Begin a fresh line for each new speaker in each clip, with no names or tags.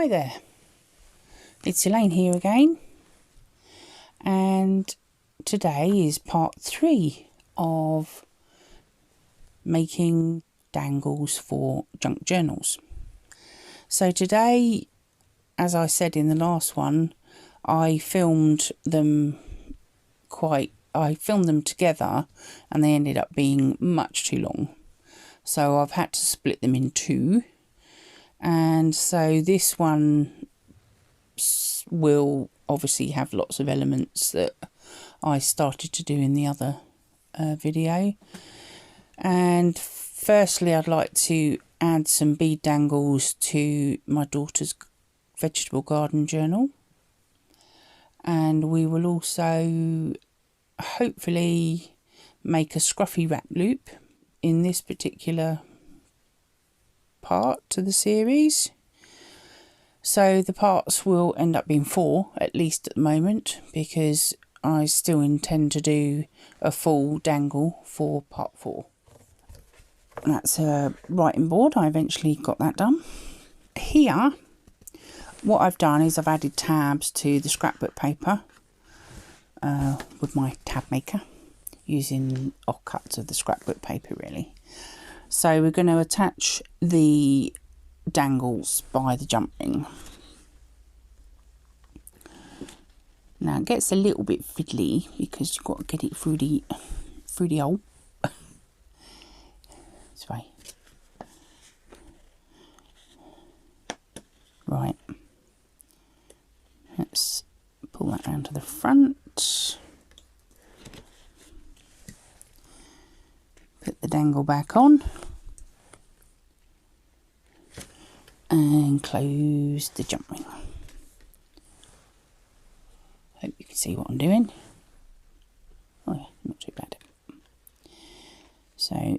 Hi there, it's Elaine here again, and today is part 3 of making dangles for junk journals. So today, as I said in the last one, I filmed them together and they ended up being much too long. So I've had to split them in 2. And so this one will obviously have lots of elements that I started to do in the other video. And firstly, I'd like to add some bead dangles to my daughter's vegetable garden journal. And we will also hopefully make a scruffy wrap loop in this particular part to the series. So the parts will end up being 4, at least at the moment, because I still intend to do a full dangle for part 4. That's a writing board. I eventually got that done. Here, what I've done is I've added tabs to the scrapbook paper with my tab maker, using offcuts of the scrapbook paper really. So we're going to attach the dangles by the jump ring. Now it gets a little bit fiddly because you've got to get it through the hole. This way. Right. Let's pull that round to the front. Put the dangle back on. And close the jump ring. Hope you can see what I'm doing. Oh yeah, not too bad. So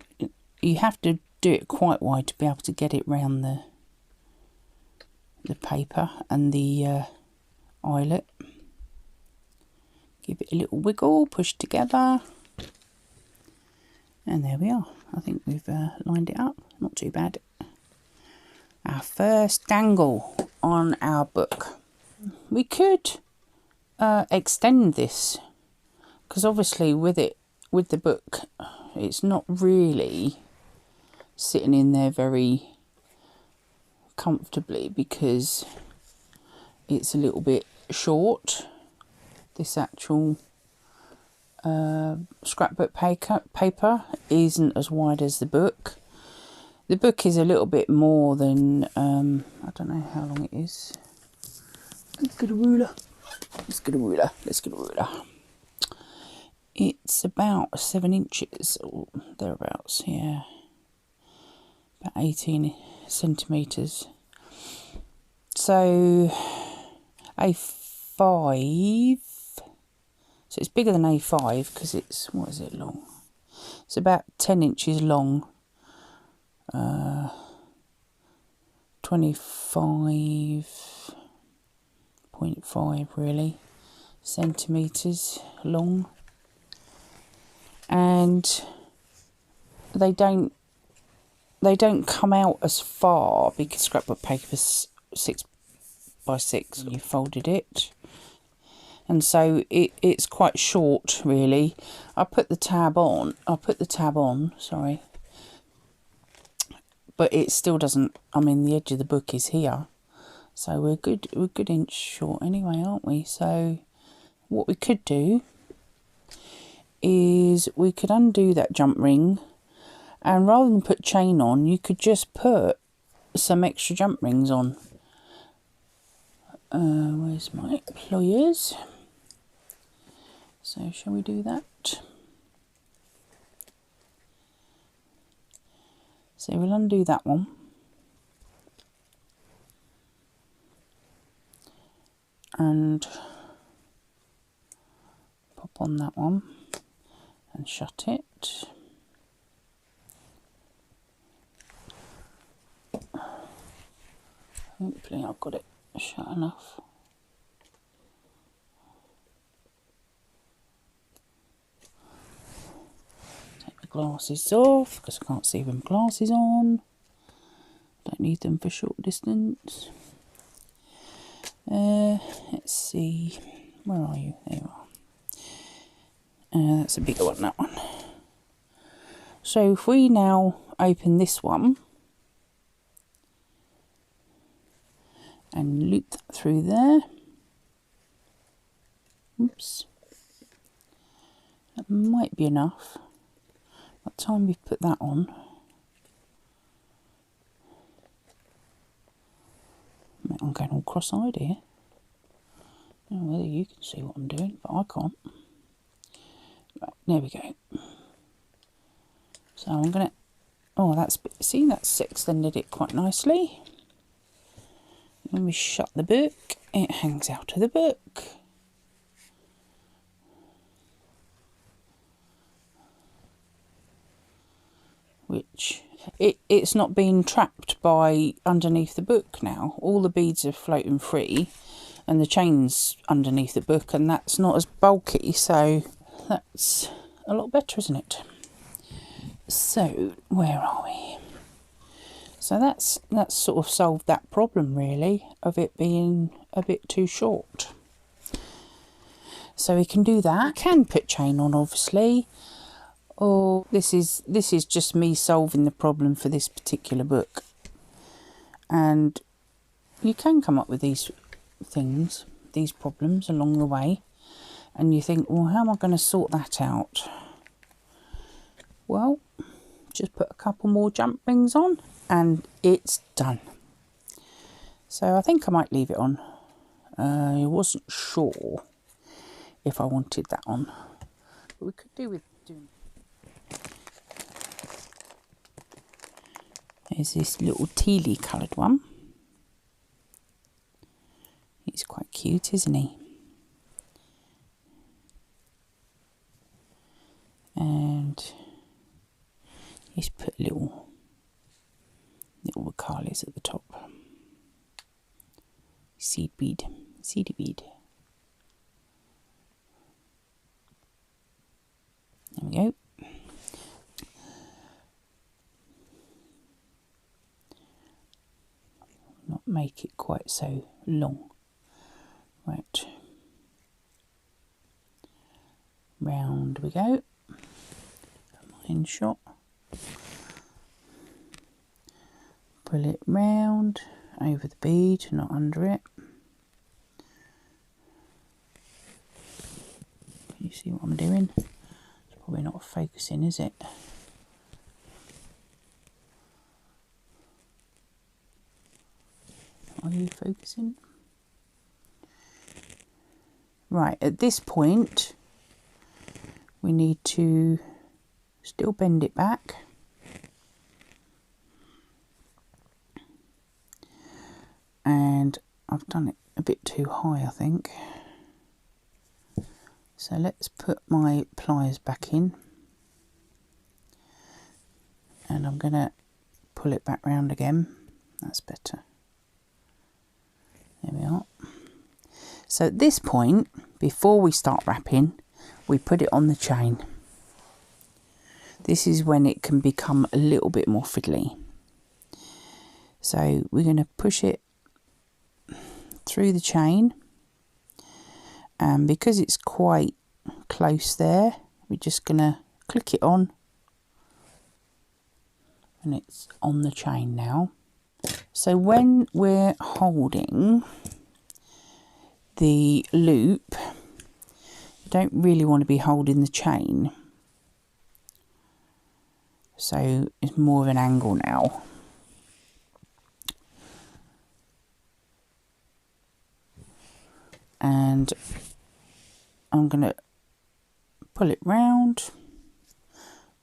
you have to do it quite wide to be able to get it round the paper and the eyelet. Give it a little wiggle, push together, and there we are. I think we've lined it up. Not too bad. Our first dangle on our book. We could extend this, because obviously with the book, it's not really sitting in there very comfortably because it's a little bit short. This actual scrapbook paper isn't as wide as the book. The book is a little bit more than, I don't know how long it is. Let's get a ruler. Let's get a ruler. Let's get a ruler. It's about 7 inches or thereabouts, yeah. About 18 centimetres. So A5. So it's bigger than A5 because it's, what is it long? It's about 10 inches long. 25.5 really centimeters long, and they don't come out as far because scrapbook paper's 6 by 6 when you folded it, and so it's quite short really. I put the tab on, sorry, but it still doesn't, I mean the edge of the book is here, so we're good inch short anyway, aren't we? So what we could do is we could undo that jump ring, and rather than put chain on, you could just put some extra jump rings on. Where's my pliers? So shall we do that? So we'll undo that one. And pop on that one and shut it. Hopefully I've got it shut enough. Take the glasses off because I can't see with my glasses on. Don't need them for short distance. Let's see, where are you? There you are. That's a bigger one, that one. So if we now open this one and loop that through there, oops, that might be enough. By the time we've put that on, I'm going all cross-eyed here. I don't know whether you can see what I'm doing, but I can't. Right, there we go. So I'm going to, oh, see, that's extended it quite nicely. When we shut the book, it hangs out of the book. Which, it's not being trapped by underneath the book now. All the beads are floating free and the chain's underneath the book, and that's not as bulky, so that's a lot better, isn't it? So, where are we? So that's sort of solved that problem, really, of it being a bit too short. So we can do that. You can put chain on, obviously, or this is just me solving the problem for this particular book. And you can come up with these things, these problems along the way, and you think, well, how am I going to sort that out? Well, just put a couple more jump rings on and it's done. So I think I might leave it on. I wasn't sure if I wanted that on, but we could do with doing. There's this little tealy coloured one. He's quite cute, isn't he? And he's put little Wakalis at the top. Seedy bead. There we go. Not make it quite so long. Right. Round we go. Line shot. Pull it round over the bead, not under it. Can you see what I'm doing? It's probably not focusing, is it? Are you focusing? Right, at this point we need to still bend it back. And I've done it a bit too high, I think. So let's put my pliers back in. And I'm going to pull it back round again. That's better. There we are. So at this point, before we start wrapping, we put it on the chain. This is when it can become a little bit more fiddly. So we're going to push it through the chain, and because it's quite close there, we're just going to click it on, and it's on the chain now. So when we're holding the loop, you don't really want to be holding the chain, so it's more of an angle now. And I'm going to pull it round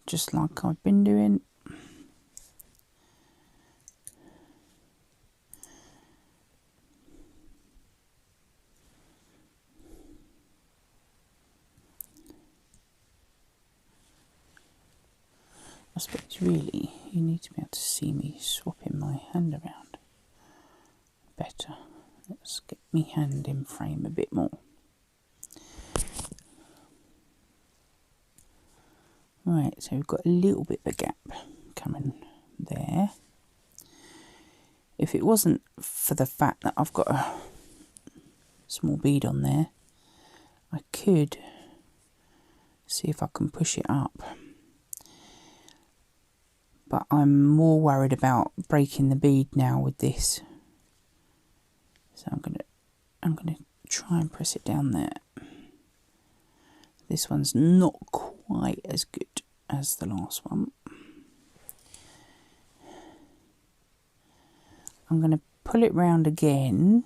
just like I've been doing. I suppose really you need to be able to see me swapping my hand around better. Let's get my hand in frame a bit more. Right, so we've got a little bit of a gap coming there. If it wasn't for the fact that I've got small bead on there. I could see if I can push it up, but I'm more worried about breaking the bead now with this. So I'm gonna try and press it down there. This one's not quite as good as the last one. I'm going to pull it round again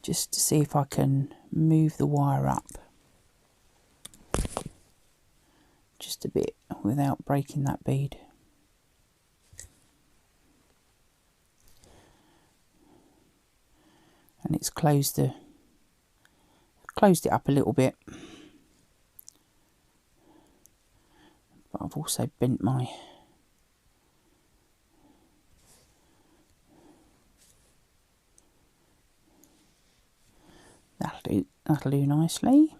just to see if I can move the wire up just a bit without breaking that bead. And it's closed it up a little bit, but I've also bent my that'll do nicely.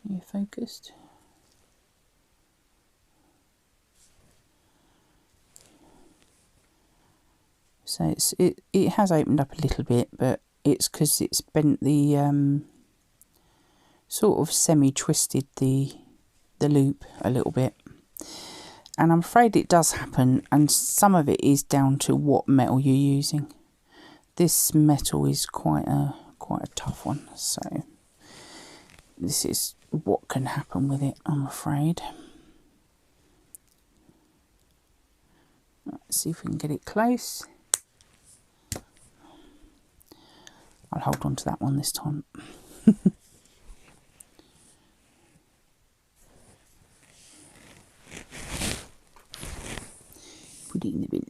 Are you focused? So it has opened up a little bit, but it's because it's bent the sort of semi-twisted the loop a little bit. And I'm afraid it does happen, and some of it is down to what metal you're using. This metal is quite a tough one, so this is what can happen with it, I'm afraid. Let's see if we can get it close. I'll hold on to that one this time. Put it in the bin.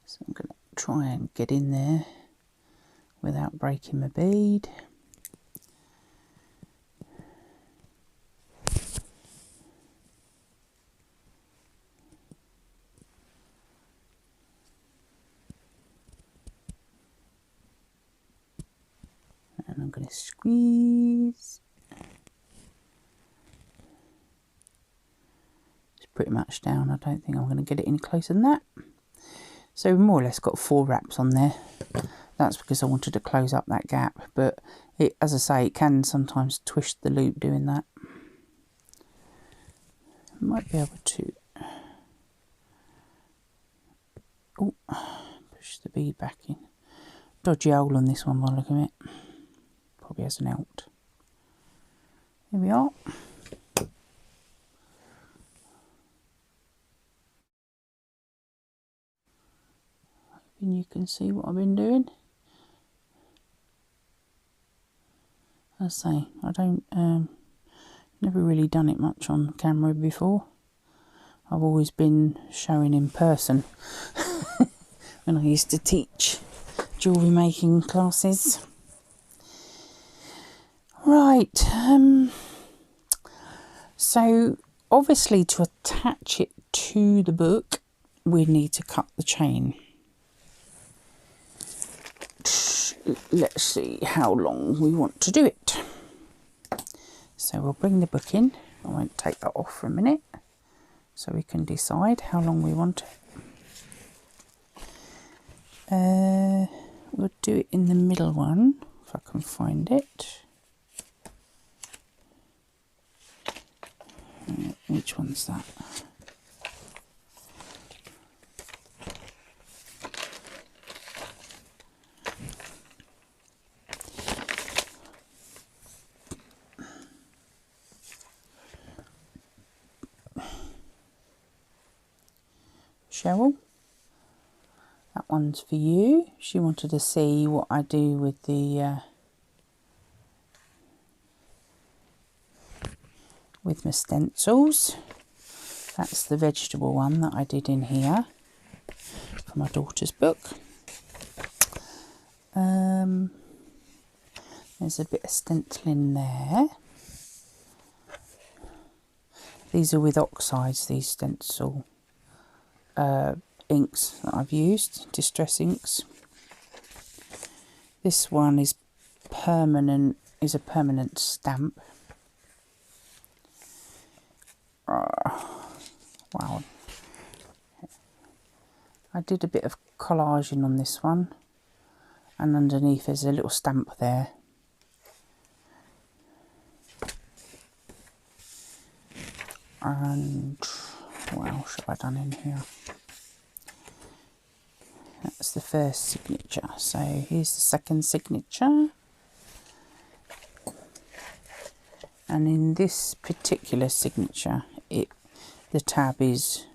So I'm going to try and get in there without breaking my bead. And I'm going to squeeze. It's pretty much down. I don't think I'm going to get it any closer than that. So more or less got 4 wraps on there. That's because I wanted to close up that gap, but it, as I say, it can sometimes twist the loop doing that. I might be able to push the bead back in. Dodgy hole on this one by looking at it. Probably hasn't helped. Here we are. Hoping you can see what I've been doing. As I say, I don't, never really done it much on camera before. I've always been showing in person when I used to teach jewellery making classes. Right, so obviously to attach it to the book, we need to cut the chain. Let's see how long we want to do it. So we'll bring the book in. I won't take that off for a minute so we can decide how long we want it. We'll do it in the middle one if I can find it. Which one's that? Cheryl, that one's for you. She wanted to see what I do with the with my stencils. That's the vegetable one that I did in here for my daughter's book. There's a bit of stenciling there. These are with oxides, these stencil inks that I've used, distress inks. This one is permanent, is a permanent stamp. Wow. I did a bit of collaging on this one, and underneath there's a little stamp there. And what else have I done in here? That's the first signature. So here's the second signature. And in this particular signature, the tab is,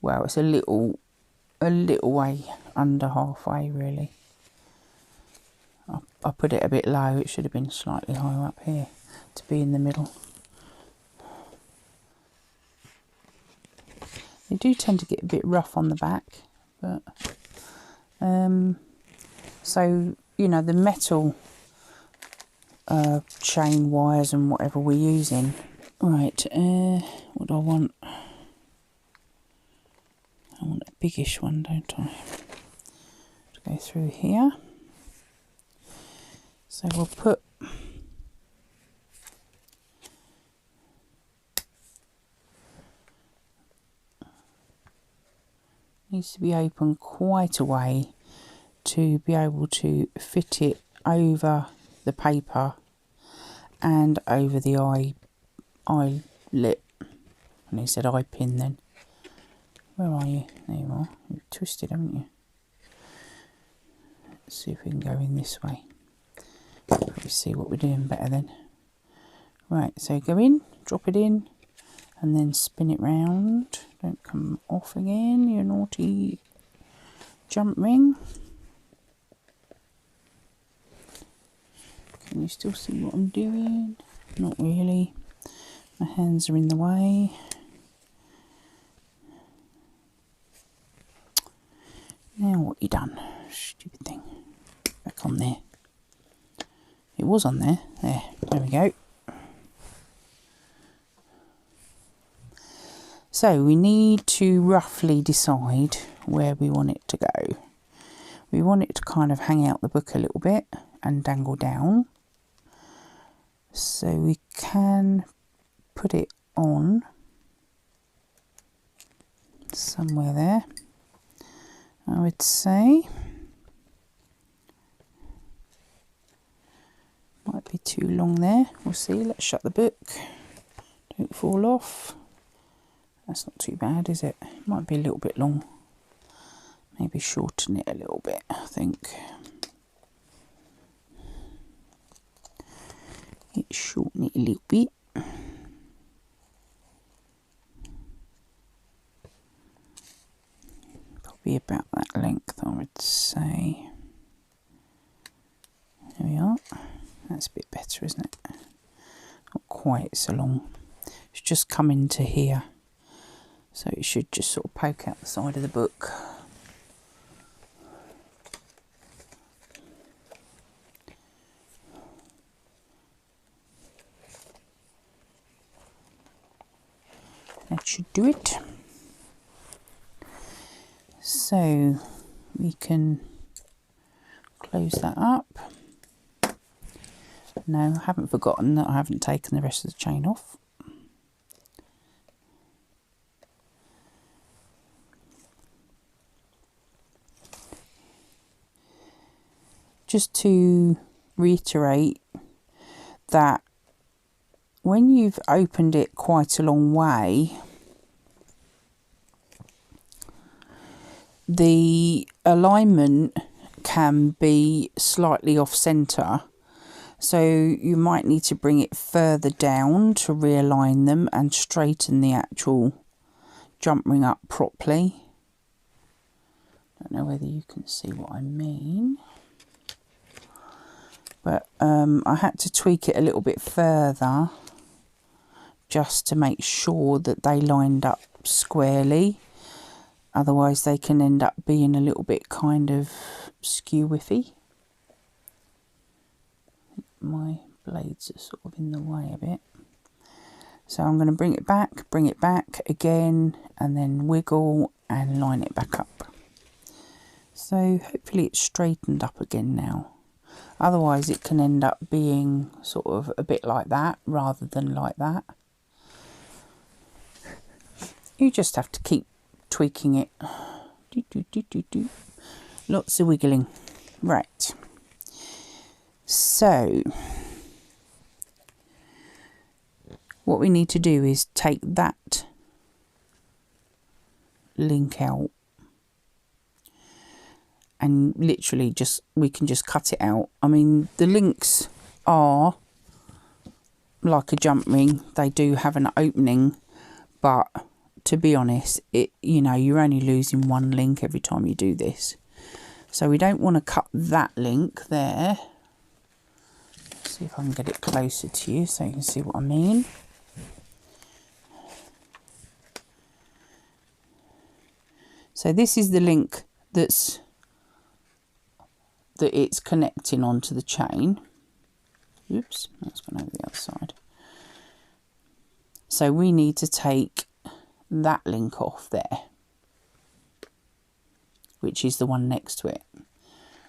well, it's a little way under halfway really. I put it a bit low. It should have been slightly higher up here to be in the middle. They do tend to get a bit rough on the back, but so you know, the metal chain wires and whatever we're using. Right, what do I want? I want a biggish one, don't I? To go through here. So we'll put needs to be open quite a way to be able to fit it over the paper and over the eyelet. And he said eye pin then. Where are you? There you are. You've twisted, haven't you? Let's see if we can go in this way. Probably see what we're doing better then. Right, so go in, drop it in, and then spin it round. Don't come off again, you naughty jump ring. Can you still see what I'm doing? Not really. My hands are in the way. Now what you done? Stupid thing. Back on there. It was on there. There we go. So we need to roughly decide where we want it to go. We want it to kind of hang out the book a little bit and dangle down. So we can put it on somewhere there, I would say. Might be too long there. We'll see. Let's shut the book. Don't fall off. That's not too bad, is it? Might be a little bit long. Maybe shorten it a little bit, I think. Let's shorten it a little bit. Probably about that length, I would say. There we are. That's a bit better, isn't it? Not quite so long. It's just come into here. So it should just sort of poke out the side of the book. That should do it. So we can close that up. No, I haven't forgotten that I haven't taken the rest of the chain off. Just to reiterate that when you've opened it quite a long way, the alignment can be slightly off centre, so you might need to bring it further down to realign them and straighten the actual jump ring up properly. Don't know whether you can see what I mean. But I had to tweak it a little bit further just to make sure that they lined up squarely. Otherwise they can end up being a little bit kind of skew-whiffy. My blades are sort of in the way a bit. So I'm going to bring it back again, and then wiggle and line it back up. So hopefully it's straightened up again now. Otherwise it can end up being sort of a bit like that rather than like that. You just have to keep tweaking it. Do, do, do, do, do. Lots of wiggling. Right. So what we need to do is take that link out and literally we can just cut it out. I mean, the links are like a jump ring. They do have an opening, but to be honest, you're only losing one link every time you do this. So we don't want to cut that link there. Let's see if I can get it closer to you so you can see what I mean. So this is the link that it's connecting onto the chain. Oops, that's gone over the other side. So we need to take that link off there, which is the one next to it,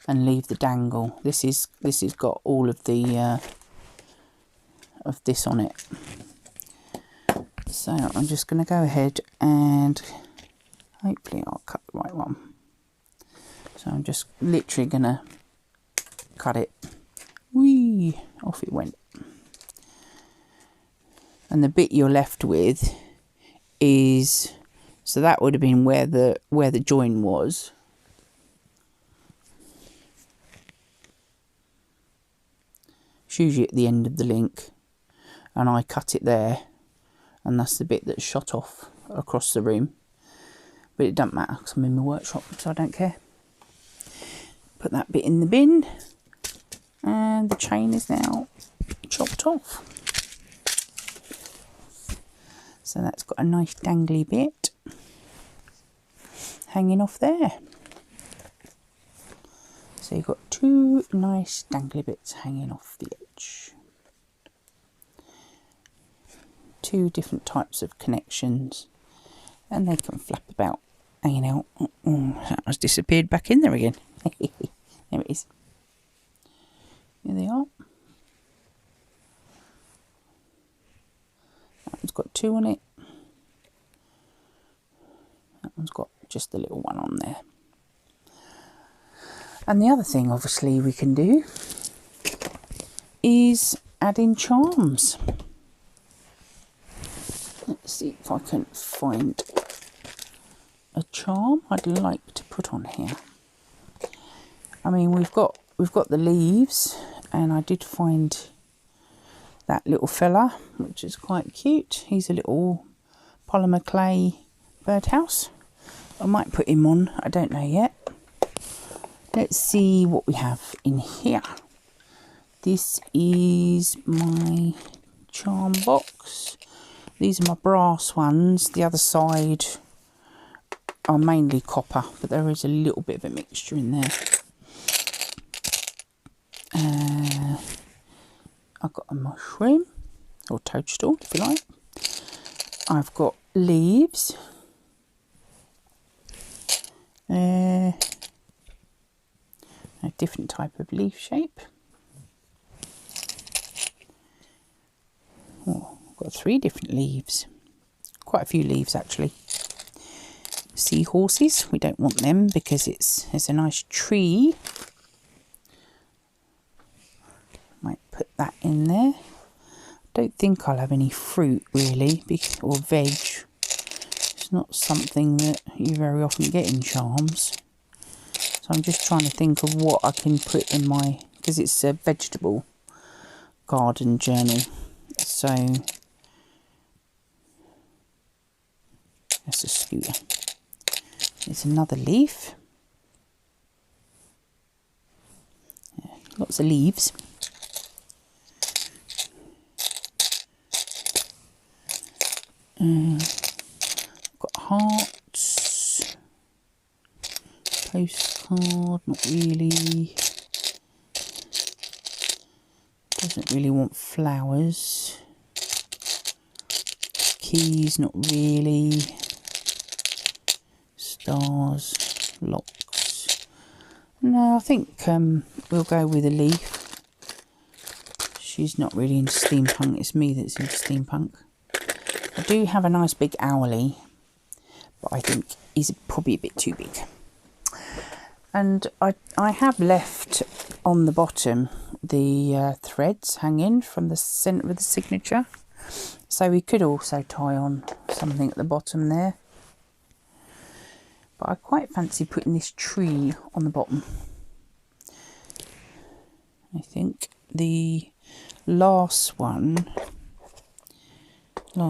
and leave the dangle. This has got all of the of this on it. So I'm just going to go ahead and hopefully I'll cut the right one. So I'm just literally going to cut it. Whee! Off it went. And the bit you're left with is, so that would have been where the join was. It's usually at the end of the link, and I cut it there, and that's the bit that's shot off across the room. But it doesn't matter because I'm in my workshop, so I don't care. Put that bit in the bin, and the chain is now chopped off. So that's got a nice dangly bit hanging off there. So you've got two nice dangly bits hanging off the edge. Two different types of connections, and they can flap about, hanging out. That has disappeared back in there again. There it is. Here they are. That one's got two on it. That one's got just the little one on there. And the other thing, obviously, we can do is add in charms. Let's see if I can find a charm I'd like to put on here. I mean, we've got the leaves, and I did find that little fella, which is quite cute. He's a little polymer clay birdhouse. I might put him on, I don't know yet. Let's see what we have in here. This is my charm box. These are my brass ones. The other side are mainly copper, but there is a little bit of a mixture in there. I've got a mushroom, or toadstool if you like. I've got leaves. A different type of leaf shape. Oh, I've got 3 different leaves. Quite a few leaves actually. Seahorses, we don't want them because it's a nice tree. Might put that in there. Don't think I'll have any fruit really, or veg. It's not something that you very often get in charms. So I'm just trying to think of what I can put in my, because it's a vegetable garden journal. So that's a scooter. There's another leaf. Yeah, lots of leaves. Got hearts, postcard, not really. Doesn't really want flowers. Keys, not really. Stars, locks. No, I think we'll go with a leaf. She's not really into steampunk, it's me that's into steampunk. I do have a nice big owlie, but I think he's probably a bit too big. And I have left on the bottom the threads hanging from the centre of the signature, so we could also tie on something at the bottom there, but I quite fancy putting this tree on the bottom. I think the last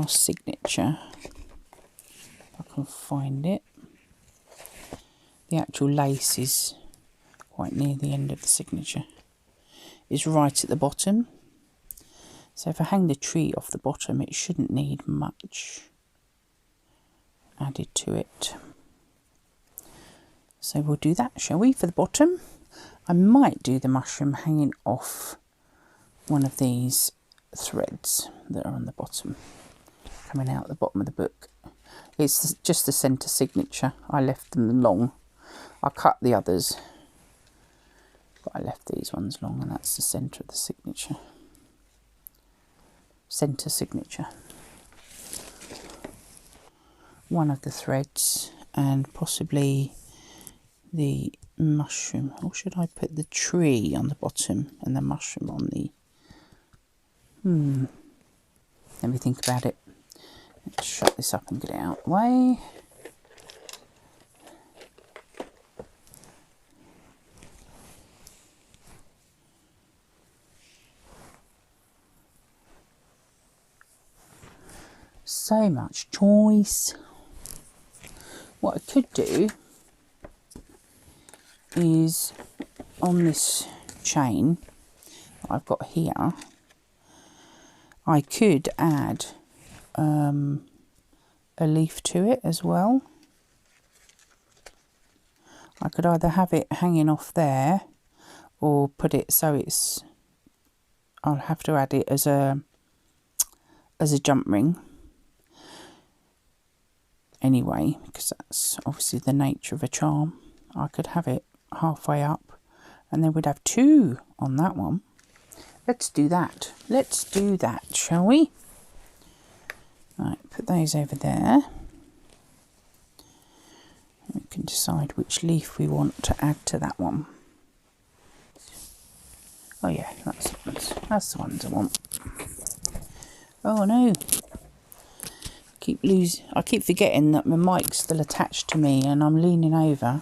signature, if I can find it, the actual lace is quite near the end of the signature, is right at the bottom. So if I hang the tree off the bottom, it shouldn't need much added to it. So we'll do that, shall we, for the bottom? I might do the mushroom hanging off one of these threads that are on the bottom, coming out the bottom of the book. It's just the centre signature. I left them long. I cut the others, but I left these ones long, and that's the centre of the signature. Centre signature. One of the threads, and possibly the mushroom. Or should I put the tree on the bottom and the mushroom on the... Let me think about it. Let's shut this up and get it out of the way. So much choice. What I could do is, on this chain that I've got here, I could add a leaf to it as well. I could either have it hanging off there, or put it so it's... I'll have to add it as a jump ring anyway, because that's obviously the nature of a charm. I could have it halfway up, and then we'd have two on that one. Let's do that. Let's do that, shall we? Right, put those over there. We can decide which leaf we want to add to that one. Oh yeah, that's the ones I want. Oh no. I keep forgetting that my mic's still attached to me, and I'm leaning over,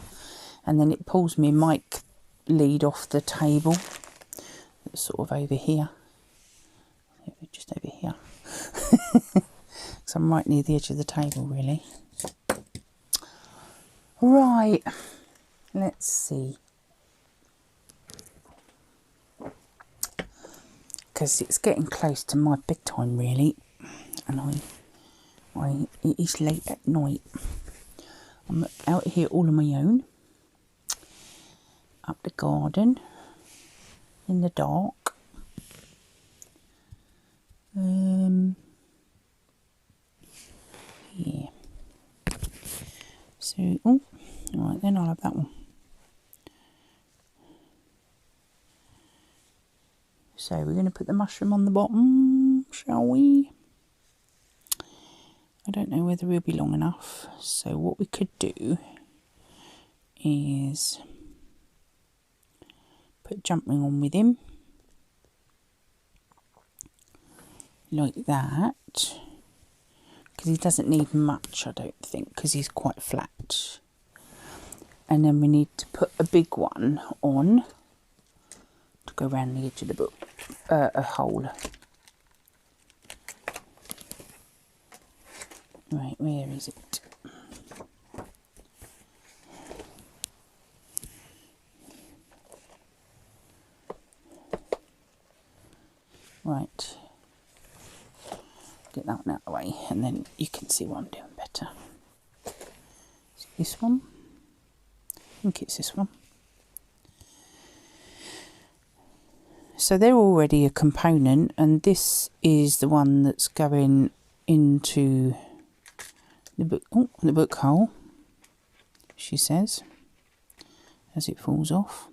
and then it pulls my mic lead off the table. It's sort of over here. Just over here. So I'm right near the edge of the table, really. Right, let's see. Because it's getting close to my bedtime, really, and it is late at night. I'm out here all on my own, up the garden, in the dark. Yeah. So, oh, alright then, I'll have that one. So we're going to put the mushroom on the bottom, shall we? I don't know whether we'll be long enough. So what we could do is put a jump ring on with him. Like that. Because he doesn't need much, I don't think, because he's quite flat. And then we need to put a big one on to go around the edge of the book, a hole. Right, where is it? Right. Get that one out of the way, and then you can see what I'm doing better. Is it this one? I think it's this one. So they're already a component, and this is the one that's going into the book, the book hole, she says, as it falls off.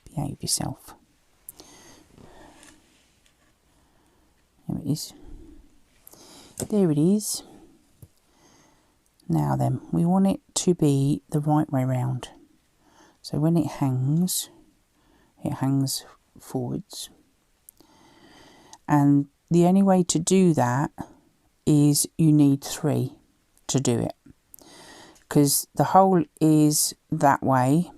Behave yourself. it is. There it is. Now then, we want it to be the right way round. So when it hangs forwards. And the only way to do that is you need 3 to do it. Because the hole is that way.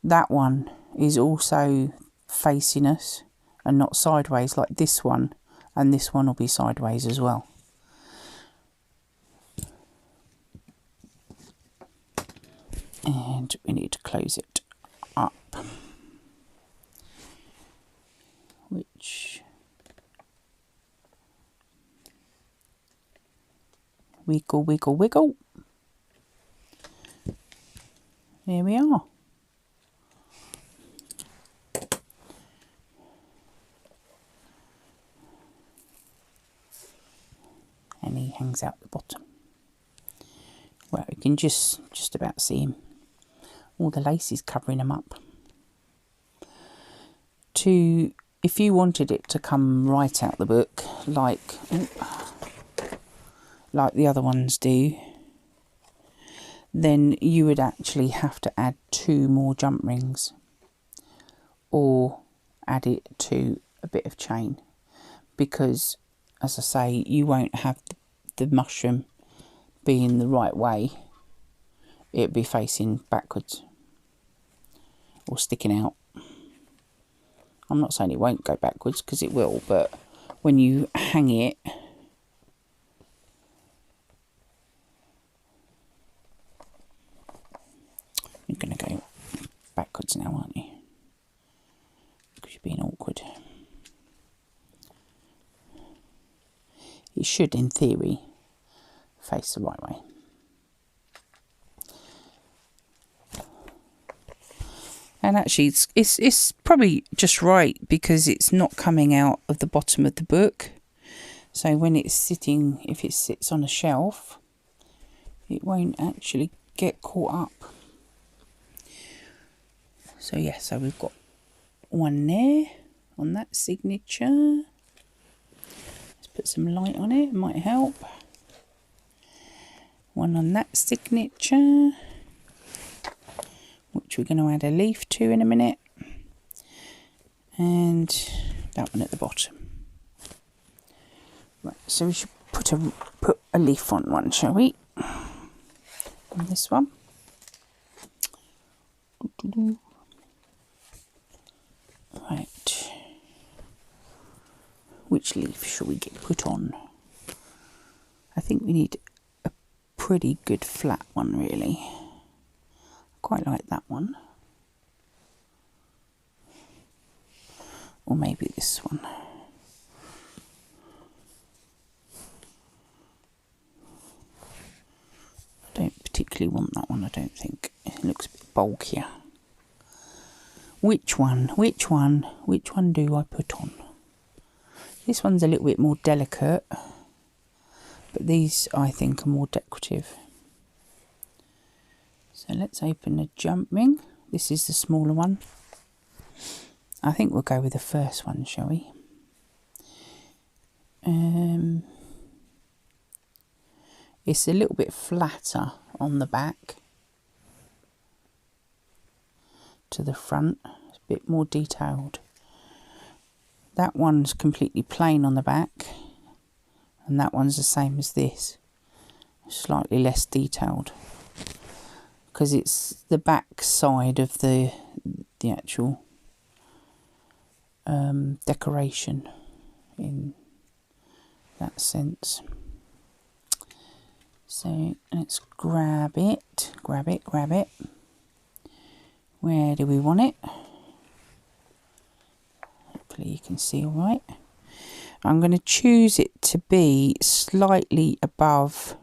That one is also facing us and not sideways like this one. And this one will be sideways as well. And we need to close it up. Which... wiggle, wiggle, wiggle. There we are. And he hangs out the bottom. Well, you can just about see him. All the lace is covering him up. If you wanted it to come right out the book, like the other ones do, then you would actually have to add 2 more jump rings, or add it to a bit of chain, because, as I say, you won't have the mushroom being the right way. It'd be facing backwards or sticking out. I'm not saying it won't go backwards, because it will, but when you hang it, you're going to go backwards now, aren't you? Because you're being awkward. It should, in theory, face the right way. And actually, it's probably just right, because it's not coming out of the bottom of the book. So when it's sitting, if it sits on a shelf, it won't actually get caught up. So yeah, so we've got one there on that signature. Let's put some light on it, might help. One on that signature, which we're going to add a leaf to in a minute. And that one at the bottom. Right, so we should put a leaf on one, shall we? On this one. Right. Which leaf shall we get put on? I think we need a pretty good flat one, really. Quite like that one. Or maybe this one. I don't particularly want that one, I don't think. It looks a bit bulkier. Which one do I put on? This one's a little bit more delicate, but these I think are more decorative. So let's open a jump ring. This is the smaller one. I think we'll go with the first one, shall we? It's a little bit flatter on the back to the front. It's a bit more detailed. That one's completely plain on the back, and that one's the same as this, slightly less detailed, because it's the back side of the actual decoration in that sense. So let's grab it. Where do we want it? Hopefully you can see all right. I'm going to choose it to be slightly above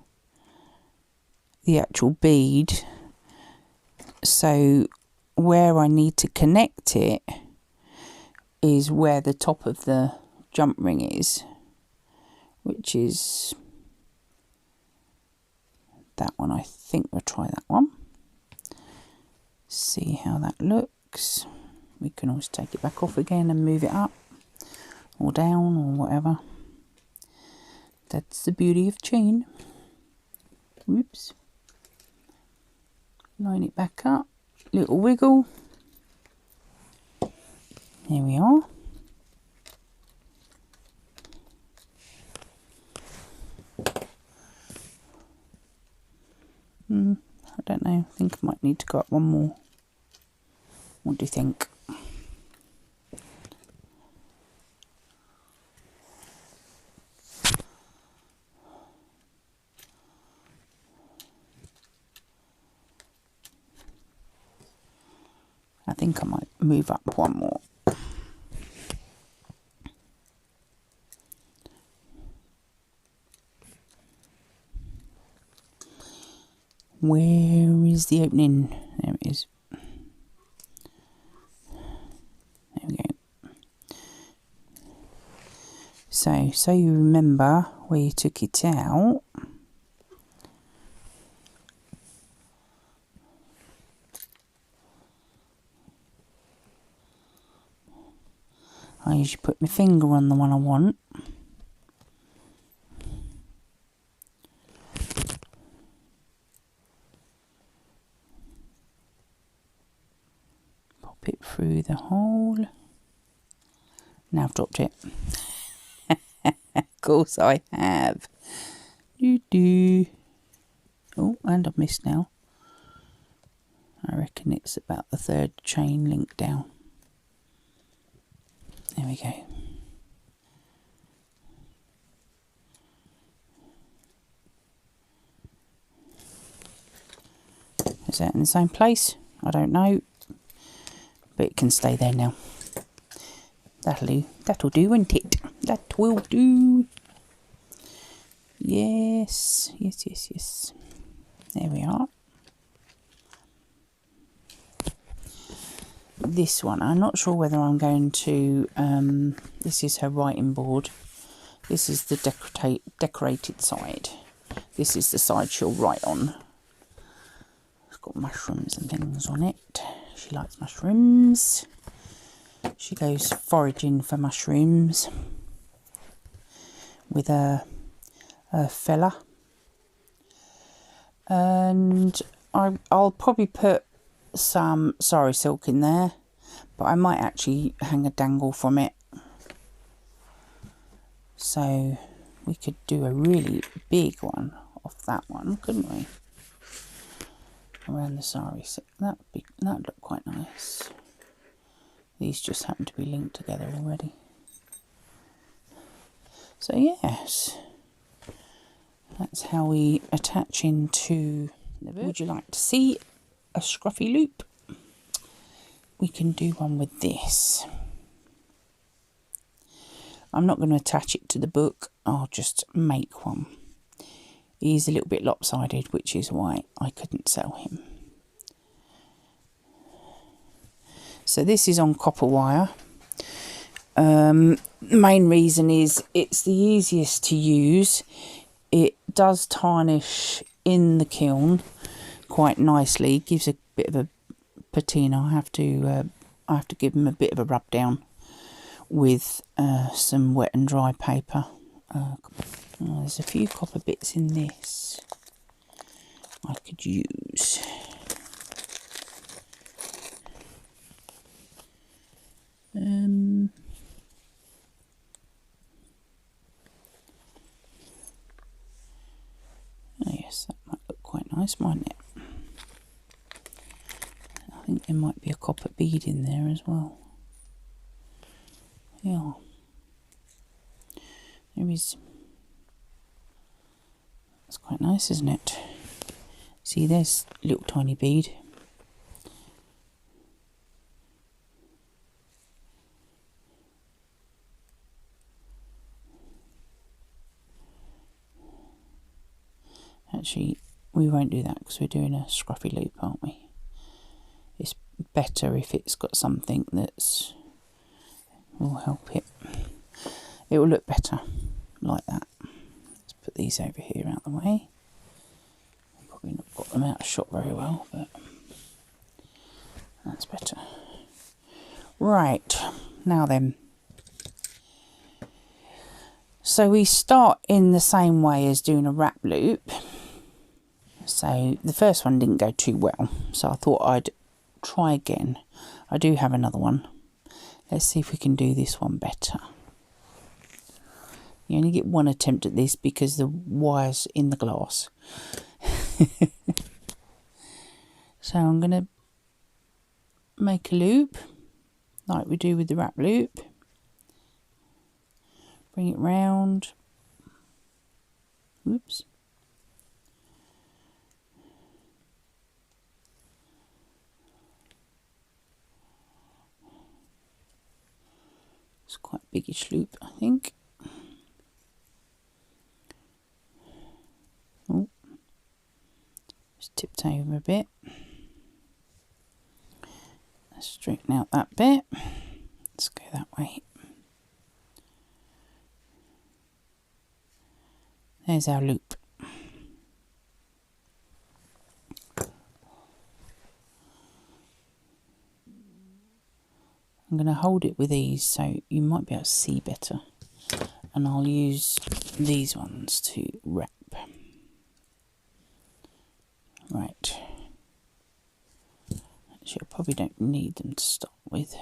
the actual bead. So where I need to connect it is where the top of the jump ring is, which is that one. I think we'll try that one. See how that looks. We can always take it back off again and move it up. or down or whatever. That's the beauty of chain. Whoops. Line it back up, little wiggle. There we are. I don't know, I think I might need to go up one more. What do you think? I think I might move up one more. Where is the opening? There it is. There we go. So you remember where you took it out. I usually put my finger on the one I want. Pop it through the hole. Now I've dropped it. Of course I have. Oh, and I've missed now. I reckon it's about the third chain link down. There we go. Is that in the same place? I don't know. But it can stay there now. That'll do, won't it? That will do. Yes. There we are. This one, I'm not sure whether I'm going to, this is her writing board. This is the decorated side. This is the side she'll write on. It's got mushrooms and things on it. She likes mushrooms. She goes foraging for mushrooms with a fella. And I'll probably put some sari silk in there, but I might actually hang a dangle from it, so we could do a really big one off that one, couldn't we? Around the sari silk. That'd look quite nice. These just happen to be linked together already. So yes, that's how we attach into the book. Would you like to see a scruffy loop? We can do one with this. I'm not going to attach it to the book, I'll just make one. He's a little bit lopsided, which is why I couldn't sell him. So this is on copper wire. The main reason is it's the easiest to use. It does tarnish in the kiln quite nicely, gives a bit of a patina. I have to give them a bit of a rub down with some wet and dry paper. There's a few copper bits in this I could use. Oh yes, that might look quite nice, mightn't it? I think there might be a copper bead in there as well. Yeah. There is. That's quite nice, isn't it? See, there's a little tiny bead. Actually, we won't do that because we're doing a scruffy loop, aren't we? It's better if it's got something that's will help it. It will look better like that. Let's put these over here out of the way. Probably not got them out of shot very well, but that's better. Right, now then, So we start in the same way as doing a wrap loop. So the first one didn't go too well, so I thought I'd try again. I do have another one. Let's see if we can do this one better. You only get one attempt at this because the wire's in the glass. So I'm going to make a loop like we do with the wrap loop. Bring it round. Oops. It's quite a biggish loop, I think. Oh, just tipped over a bit. Let's straighten out that bit. Let's go that way. There's our loop. I'm going to hold it with these so you might be able to see better. And I'll use these ones to wrap. Right. Actually, I probably don't need them to start with.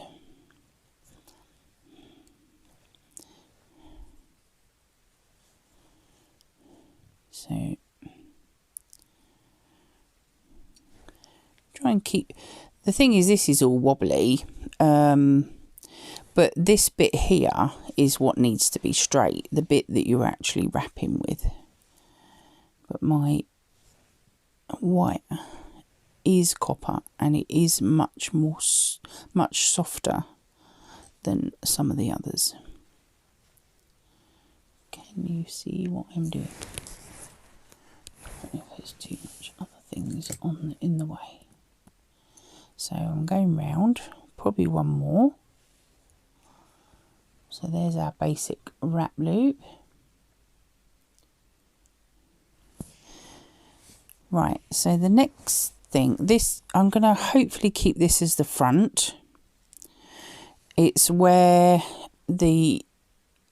So, try and keep... The thing is, this is all wobbly. But this bit here is what needs to be straight, the bit that you're actually wrapping with. But my wire is copper and it is much softer than some of the others. Can you see what I'm doing? I don't know if there's too much other things in the way. So I'm going round, probably one more. So there's our basic wrap loop. Right, so the next thing, this, I'm going to hopefully keep this as the front. It's where the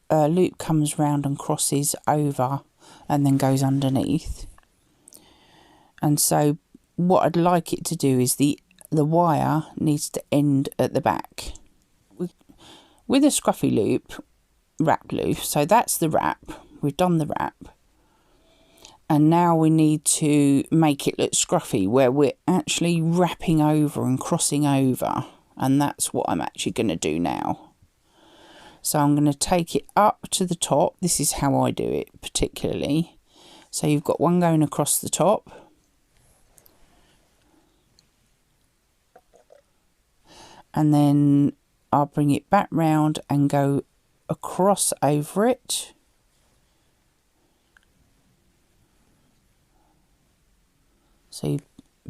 loop comes round and crosses over and then goes underneath. And so what I'd like it to do is the wire needs to end at the back. With a scruffy loop, wrap loop, so that's the wrap, we've done the wrap. And now we need to make it look scruffy, where we're actually wrapping over and crossing over. And that's what I'm actually going to do now. So I'm going to take it up to the top. This is how I do it particularly. So you've got one going across the top. And then I'll bring it back round and go across over it. So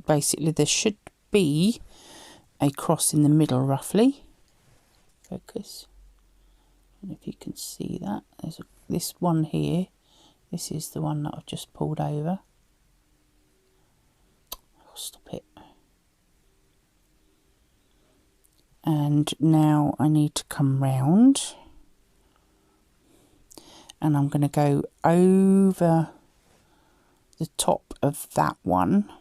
basically there should be a cross in the middle roughly. Focus. I don't know if you can see that. There's this one here. This is the one that I've just pulled over. I'll stop it. And now I need to come round. And I'm going to go over the top of that one.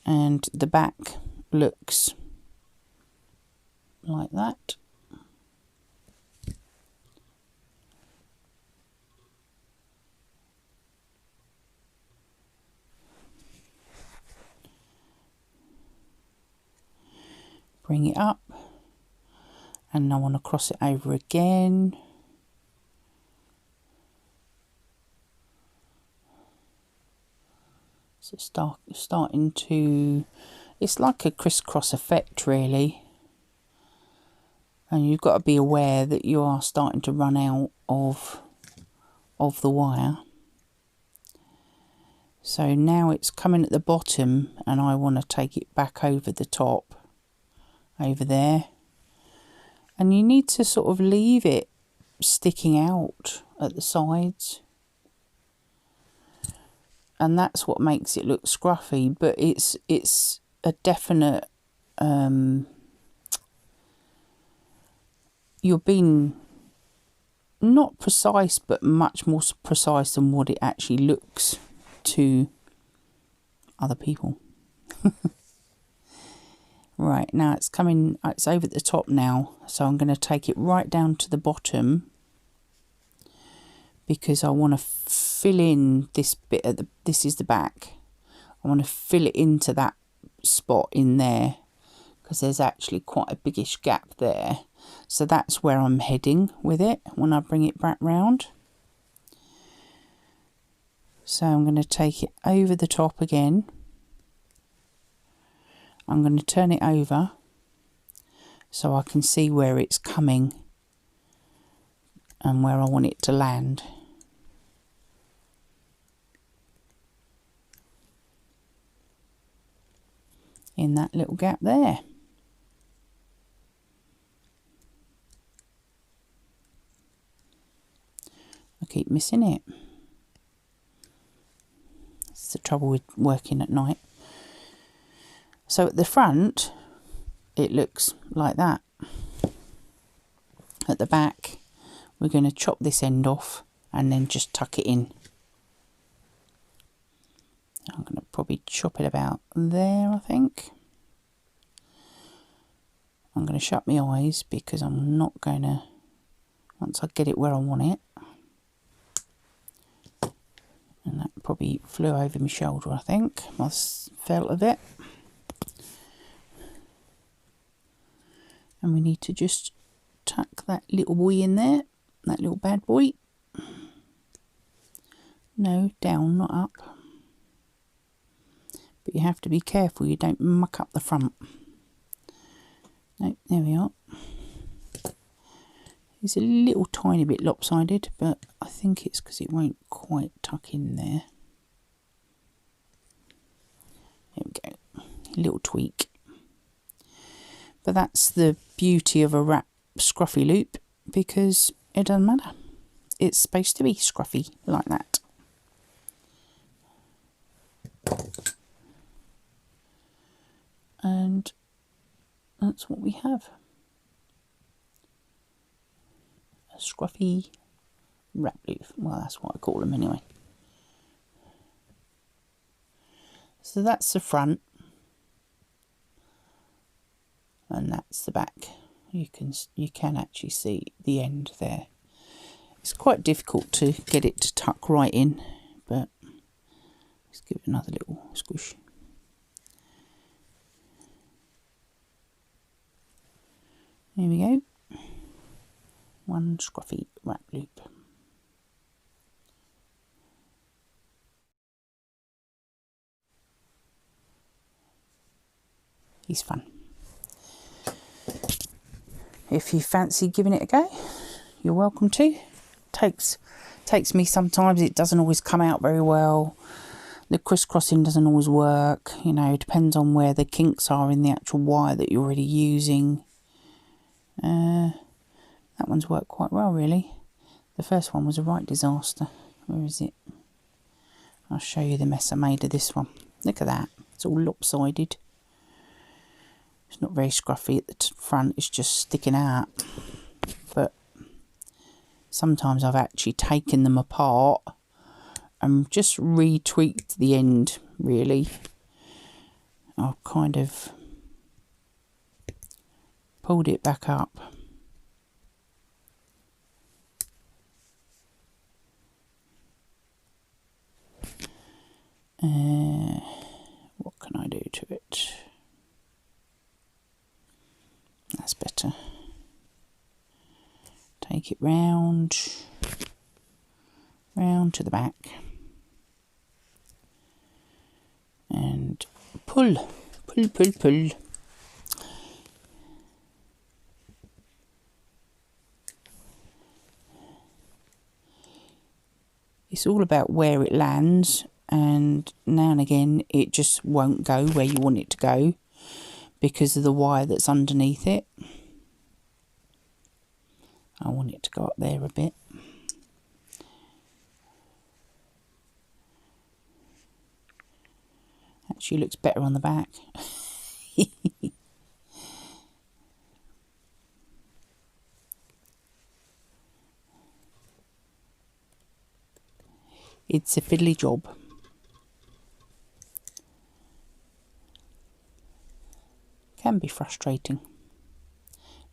And the back looks like that. Bring it up, and I want to cross it over again. So it's starting to, it's like a crisscross effect really. And you've got to be aware that you are starting to run out of the wire. So now it's coming at the bottom and I want to take it back over the top, over there. And you need to sort of leave it sticking out at the sides. And that's what makes it look scruffy, but it's a definite you're being not precise, but much more precise than what it actually looks to other people. Right, now it's coming, it's over the top now, so I'm going to take it right down to the bottom, because I want to fill in this bit at the, this is the back. I want to fill it into that spot in there, because there's actually quite a biggish gap there. So that's where I'm heading with it when I bring it back round. So I'm going to take it over the top again. I'm going to turn it over so I can see where it's coming and where I want it to land. In that little gap there. I keep missing it. It's the trouble with working at night. So at the front, it looks like that. At the back, we're going to chop this end off and then just tuck it in. I'm going to probably chop it about there, I think. I'm going to shut my eyes because I'm not going to, once I get it where I want it. And that probably flew over my shoulder, I think. I felt of it. And we need to just tuck that little boy in there, that little bad boy. No, down, not up. But you have to be careful you don't muck up the front. No, there we are. It's a little tiny bit lopsided, but I think it's because it won't quite tuck in there. There we go, a little tweak. But that's the beauty of a wrap scruffy loop, because it doesn't matter. It's supposed to be scruffy like that. And that's what we have. A scruffy wrap loop. Well, that's what I call them anyway. So that's the front. And that's the back. You can actually see the end there. It's quite difficult to get it to tuck right in, but let's give it another little squish. There we go. One scruffy wrap loop. He's fun. If you fancy giving it a go, you're welcome to. Takes me sometimes, it doesn't always come out very well. The crisscrossing doesn't always work, you know, it depends on where the kinks are in the actual wire that you're already using. That one's worked quite well, really. The first one was a right disaster. Where is it? I'll show you the mess I made of this one. Look at that, it's all lopsided. It's not very scruffy at the front, it's just sticking out. But sometimes I've actually taken them apart and just retweaked the end, really. I've kind of pulled it back up. What can I do to it? That's better. Take it round to the back and pull. It's all about where it lands, and now and again it just won't go where you want it to go because of the wire that's underneath it. I want it to go up there a bit. Actually looks better on the back. It's a fiddly job. Can be frustrating,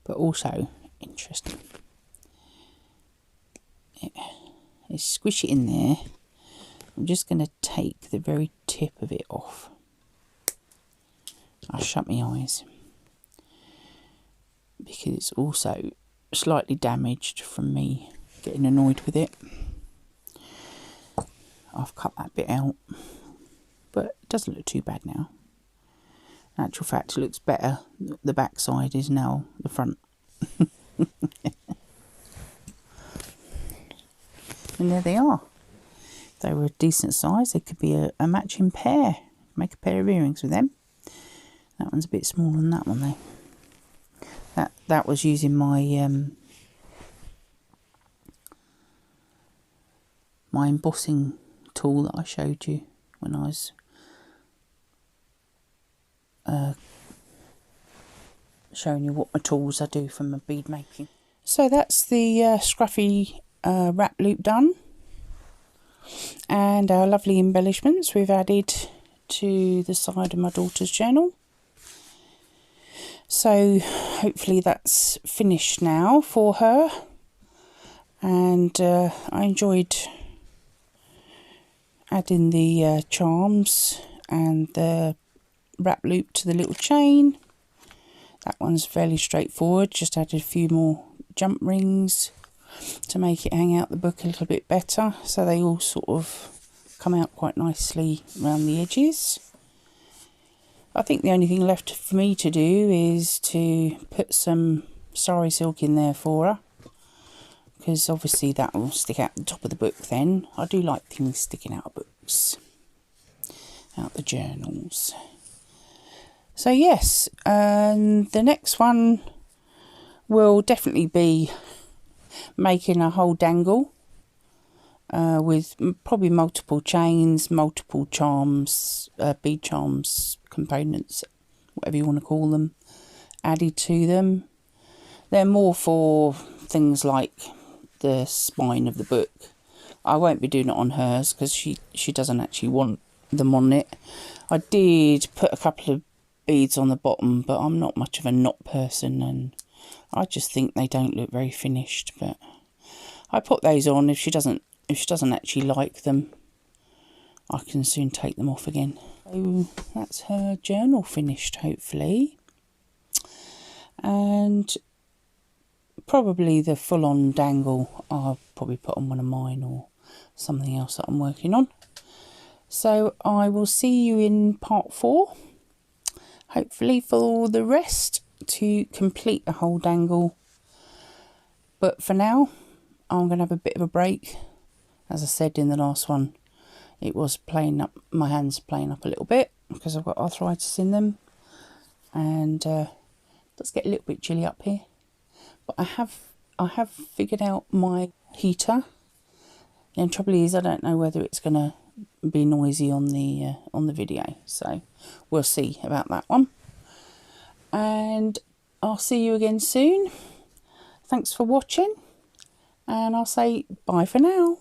but also interesting. You squish it in there. I'm just going to take the very tip of it off. I'll shut my eyes because it's also slightly damaged from me getting annoyed with it. I've cut that bit out, but it doesn't look too bad now. In actual fact, it looks better. The back side is now the front. And there they are. If they were a decent size, they could be a matching pair. Make a pair of earrings with them. That one's a bit smaller than that one though. That was using my my embossing tool that I showed you when I was showing you what my tools I do for my bead making. So that's the Scruffy wrap loop done, and our lovely embellishments we've added to the side of my daughter's journal. So hopefully that's finished now for her, and I enjoyed adding the charms and the wrap loop to the little chain. That one's fairly straightforward, just added a few more jump rings to make it hang out the book a little bit better, so they all sort of come out quite nicely around the edges. I think the only thing left for me to do is to put some sari silk in there for her, because obviously that will stick out the top of the book then. I do like things sticking out of books, out the journals. So yes, and the next one will definitely be making a whole dangle with probably multiple chains, multiple charms, bead charms, components, whatever you want to call them, added to them. They're more for things like the spine of the book. I won't be doing it on hers because she doesn't actually want them on it. I did put a couple of beads on the bottom, but I'm not much of a knot person and I just think they don't look very finished, but I put those on. If she doesn't actually like them, I can soon take them off again. So that's her journal finished, hopefully. And probably the full-on dangle I'll probably put on one of mine or something else that I'm working on. So I will see you in part 4, hopefully, for the rest to complete the whole dangle. But for now, I'm going to have a bit of a break. As I said in the last one, it was playing up, my hands playing up a little bit because I've got arthritis in them, and it does get a little bit chilly up here. But I have figured out my heater. And trouble is, I don't know whether it's going to be noisy on the video, so we'll see about that one. And I'll see you again soon. Thanks for watching, and I'll say bye for now.